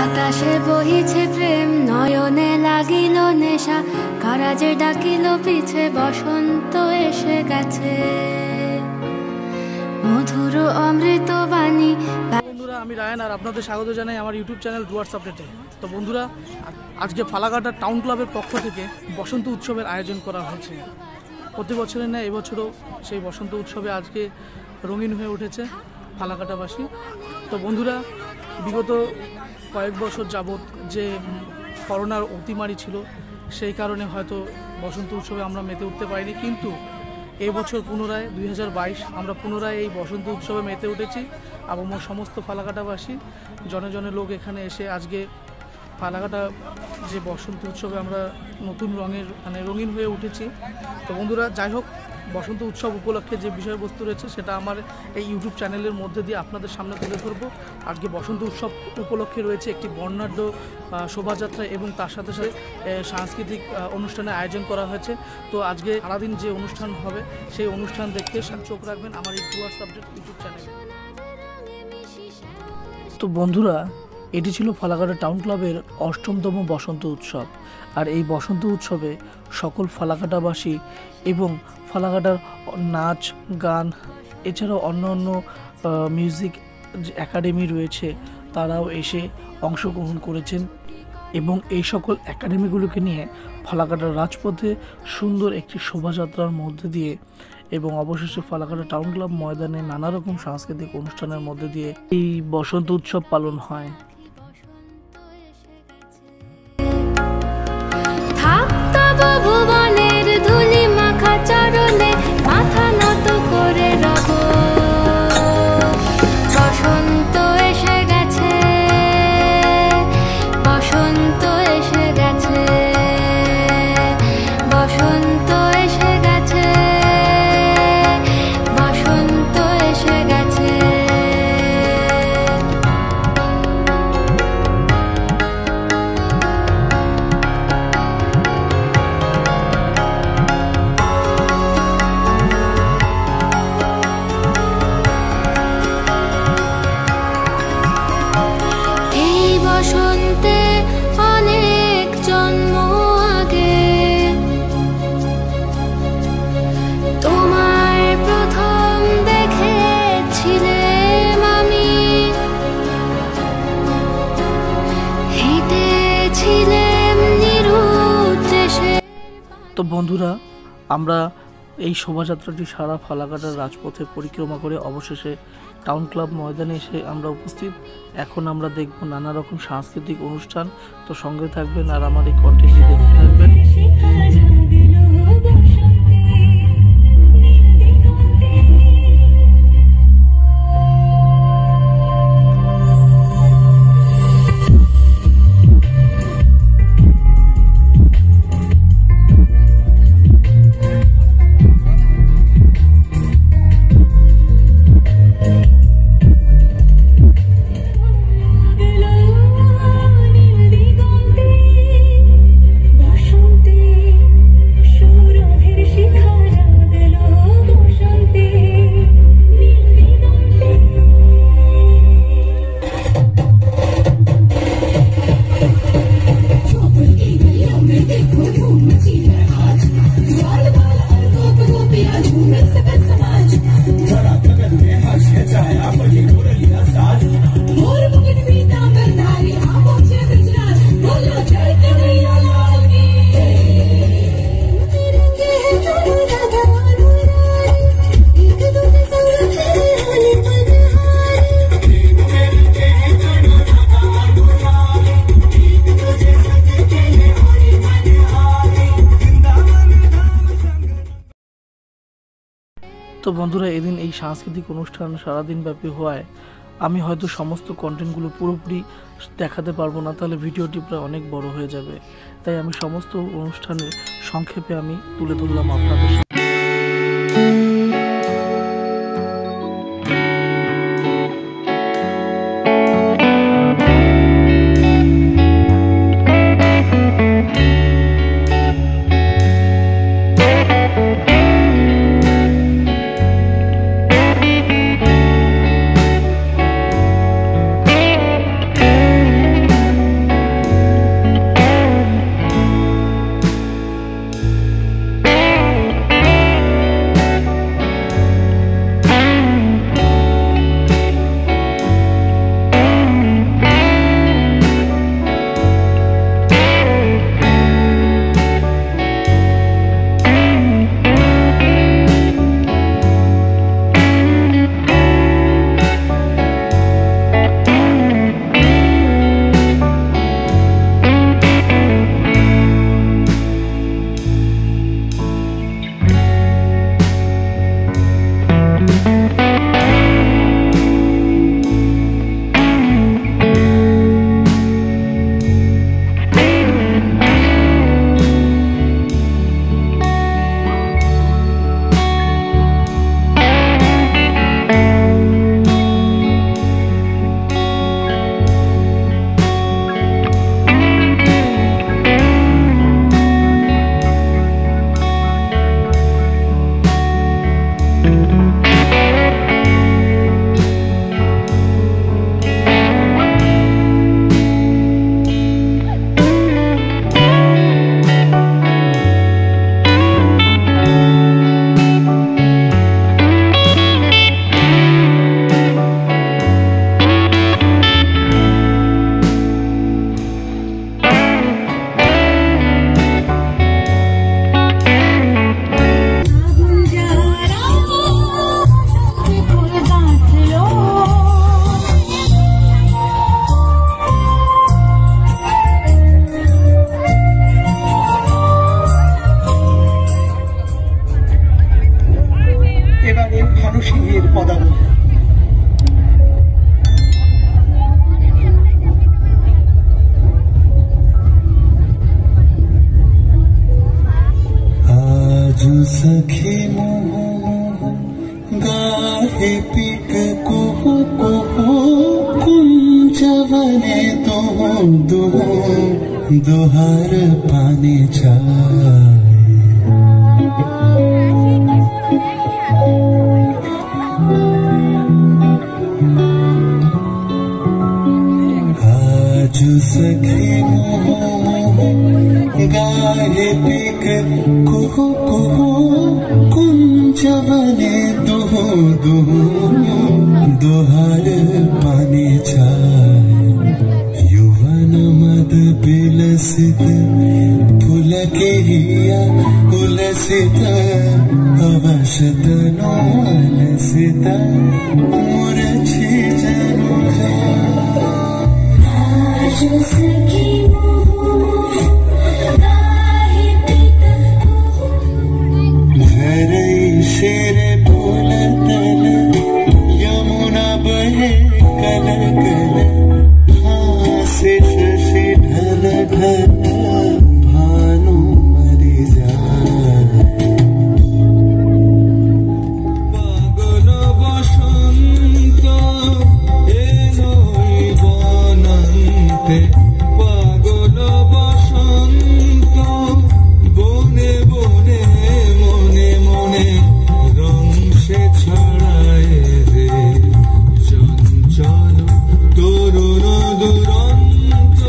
বাতাসে বহিছে প্রেম, নয়নে লাগিল নেশা, কারাজে ডাকিল পিছে, বসন্ত এসে গেছে, মধুর অমৃত বাণী। বন্ধুরা, আমি রায়ান আর আপনাদের স্বাগত জানাই আমার ইউটিউব চ্যানেল ডুয়ার্স আপডেটে। তো বন্ধুরা, আজকে ফালাকাটা টাউন ক্লাবের পক্ষ থেকে বসন্ত উৎসবের আয়োজন করা হয়েছে। প্রতি বছরের ন্যায় এবছরও সেই বসন্ত উৎসবে আজকে রঙিন হয়ে উঠেছে ফালাকাটাবাসী। তো বন্ধুরা, বিগত কয়েক বছর যাবৎ যে করোনার অতিমারি ছিল, সেই কারণে হয়তো বসন্ত উৎসবে আমরা মেতে উঠতে পারিনি, কিন্তু এই বছর পুনরায় 2022 আমরা পুনরায় এই বসন্ত উৎসবে মেতে উঠেছি। এবং সমস্ত ফালাকাটাবাসী জনে জনে লোক এখানে এসে আজকে ফালাকাটা যে বসন্ত উৎসবে আমরা নতুন রঙের রঙিন হয়ে উঠেছি। তো বন্ধুরা, যাই হোক, বসন্ত উৎসব উপলক্ষে যে বিষয়বস্তু রয়েছে সেটা আমার এই ইউটিউব চ্যানেলের মধ্যে দিয়ে আপনাদের সামনে তুলে ধরবো। আজকে বসন্ত উৎসব উপলক্ষে রয়েছে একটি বর্ণাঢ্য শোভাযাত্রা এবং তার সাথে সাথে সাংস্কৃতিক অনুষ্ঠানের আয়োজন করা হয়েছে। তো আজকে সারাদিন যে অনুষ্ঠান হবে সেই অনুষ্ঠান দেখতে চোখ রাখবেন আমার এই ডুয়ার্স আপডেট ইউটিউব চ্যানেলে। তো বন্ধুরা, এটি ছিল ফালাকাটা টাউন ক্লাবের 8তম বসন্ত উৎসব। আর এই বসন্ত উৎসবে সকল ফালাকাটাবাসী এবং ফালাকাটার নাচ গান এছাড়াও অন্য অন্য মিউজিক একাডেমি রয়েছে, তারাও এসে অংশগ্রহণ করেছেন এবং এই সকল একাডেমিগুলোকে নিয়ে ফালাকাটার রাজপথে সুন্দর একটি শোভাযাত্রার মধ্যে দিয়ে এবং অবশেষে ফালাকাটা টাউন ক্লাব ময়দানে নানা রকম সাংস্কৃতিক অনুষ্ঠানের মধ্যে দিয়ে এই বসন্ত উৎসব পালন হয়। ভুবনের ধুলি মাখা চরণে মাথা নত করে রব, বসন্ত এসে গেছে, বসন্ত এসে গেছে, বসন্ত এসে গেছে, বসন্ত এসে গেছে। বসন্তে অনেক জন্ম আগে তোমায় প্রথম দেখেছিলাম আমি, হেঁটেছিলাম নিরুদ্দেশে। তো বন্ধুরা, আমরা এই শোভাযাত্রাটি সারা ফালাকাটার রাজপথে পরিক্রমা করে অবশেষে টাউন ক্লাব ময়দানে এসে আমরা উপস্থিত। এখন আমরা দেখব নানা রকম সাংস্কৃতিক অনুষ্ঠান। তো সঙ্গে থাকবেন আর আমার এই কন্টেন্টটি দেখতে থাকবেন। তো বন্ধুরা, এদিন এই সাংস্কৃতিক অনুষ্ঠান সারাদিন ব্যাপী হওয়ায় আমি হয়তো সমস্ত কন্টেন্টগুলো পুরোপুরি দেখাতে পারবো না, তাহলে ভিডিওটি প্রায় অনেক বড় হয়ে যাবে। তাই আমি সমস্ত অনুষ্ঠানের সংক্ষেপে আমি তুলে ধরলাম আপনাদের। सखी मोह गाहे पिक कुहु कुहु कुंजवने दोहार पानी चाय आज सखी मोह गाहे पिक कुहु कुहु कुंजवने दोहार पानी चाय युवन मद बिलसित पुलके हिया उलसित अवशतनो अलसित मूर्छि जनु आज सखी शेर फूल तल यमुना बहे कल कल हासे शशि ढल ढल भानु मरि जाए पागल बसंत एलो बनन्ते पागल बसंत बने बने मने मने रंग से छड़ाए रे चंचल तरुण दुरंत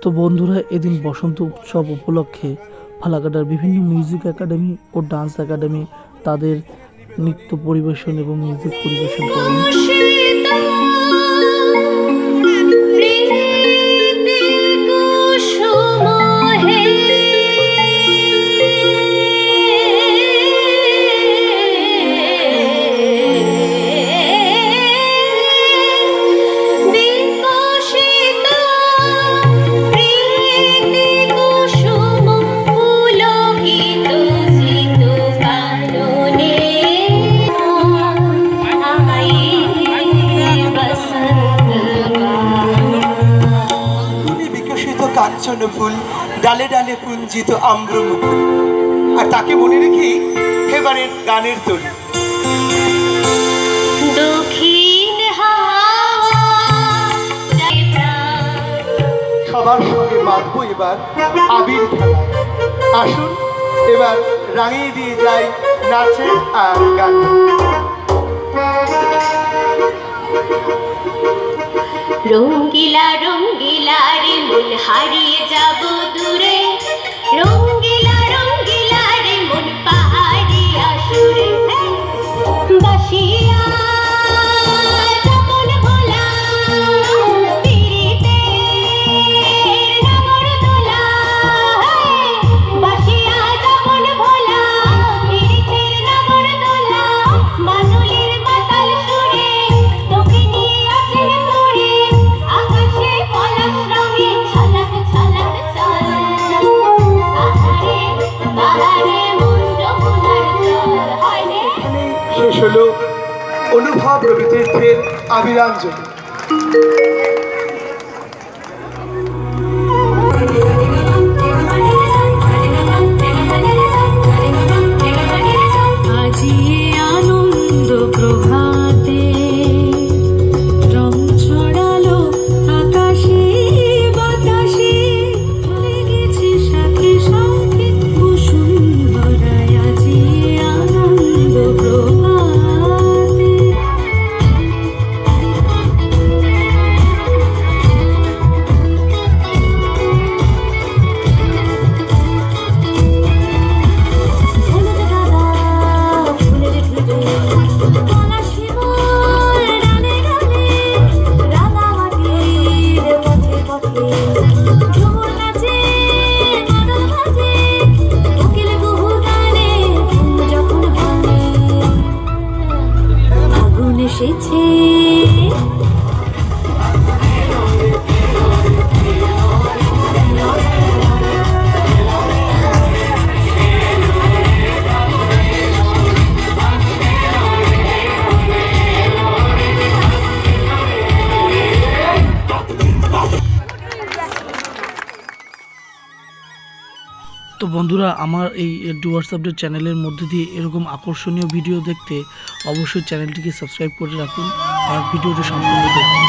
তো বন্ধুরা, এদিন বসন্ত উৎসব উপলক্ষে ফালাকাটার বিভিন্ন মিউজিক একাডেমি ও ডান্স একাডেমি তাদের নৃত্য পরিবেশন এবং মিউজিক পরিবেশন করেন। কাঞ্চন ফুল ডালে ডালে পুঞ্জিত আম্রমুকুল। আর তাকে মনে রেখে এবারে গানের তোল। সবার সঙ্গে মাতবো এবার আবির খেলা। আসুন এবার রাঙিয়ে দিয়ে যাই নাচে আর গান। রঙ্গিলা রঙ্গিলা রে মন হারিয়ে যাব দূরে, রঙ্গিলা রঙ্গিলা রে মন পাহাড়িয়া সুরে, বাসিয়া শেষ হলো অনুভব রবি তীর্থের আবিরাঞ্জলি। তো বন্ধুরা, আমার এই ডুয়ার্স আপডেট চ্যানেলের মধ্যে দিয়ে এরকম আকর্ষণীয় ভিডিও দেখতে অবশ্যই চ্যানেলটিকে সাবস্ক্রাইব করে রাখুন আর ভিডিওটি সম্পূর্ণ দেখুন।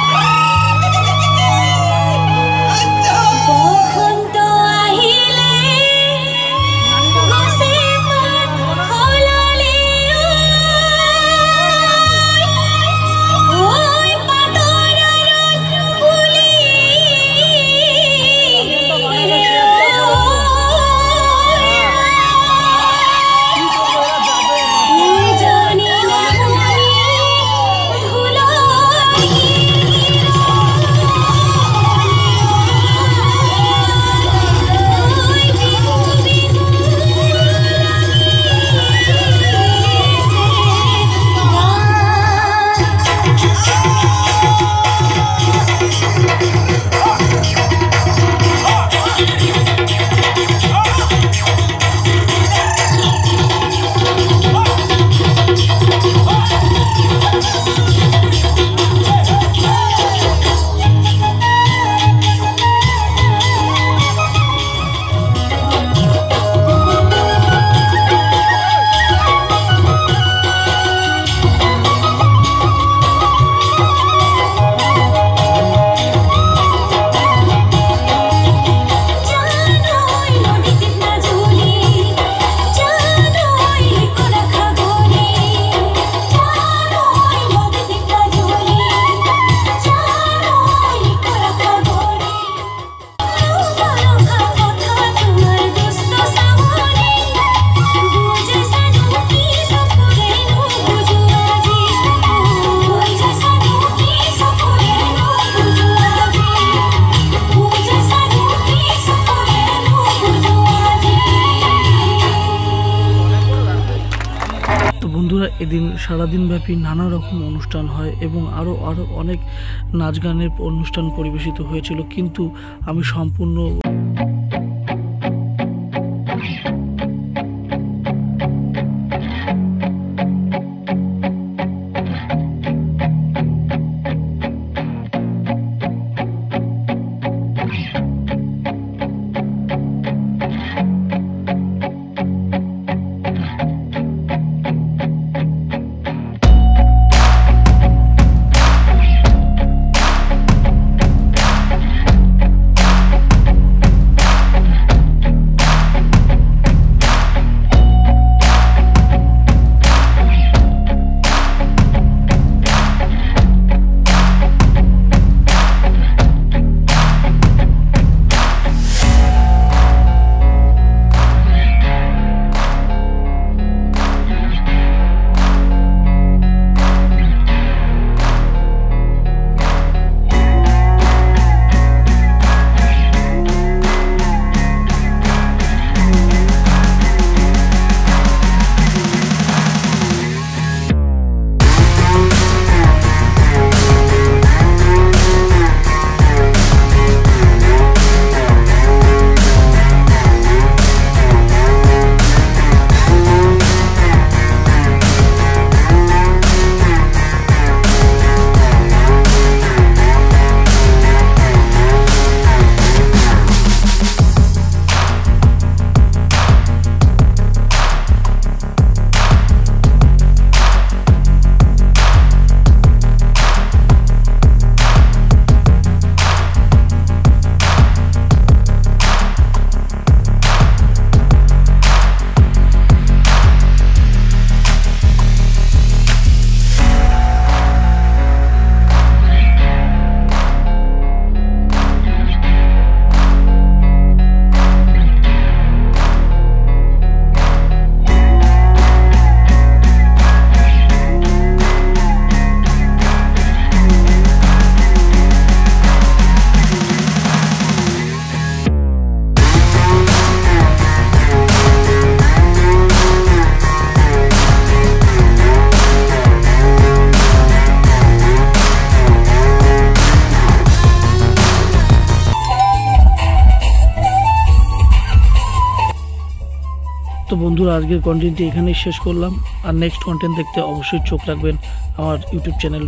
এদিন সারাদিন ব্যাপী নানা রকম অনুষ্ঠান হয় এবং আরও অনেক নাচ গানের অনুষ্ঠান পরিবেশিত হয়েছিল, কিন্তু আমি সম্পূর্ণ বন্ধুরা, আজকের কন্টেন্টটি এখানেই শেষ করলাম। আর নেক্সট কন্টেন্ট দেখতে অবশ্যই চোখ রাখবেন আমার ইউটিউব চ্যানেল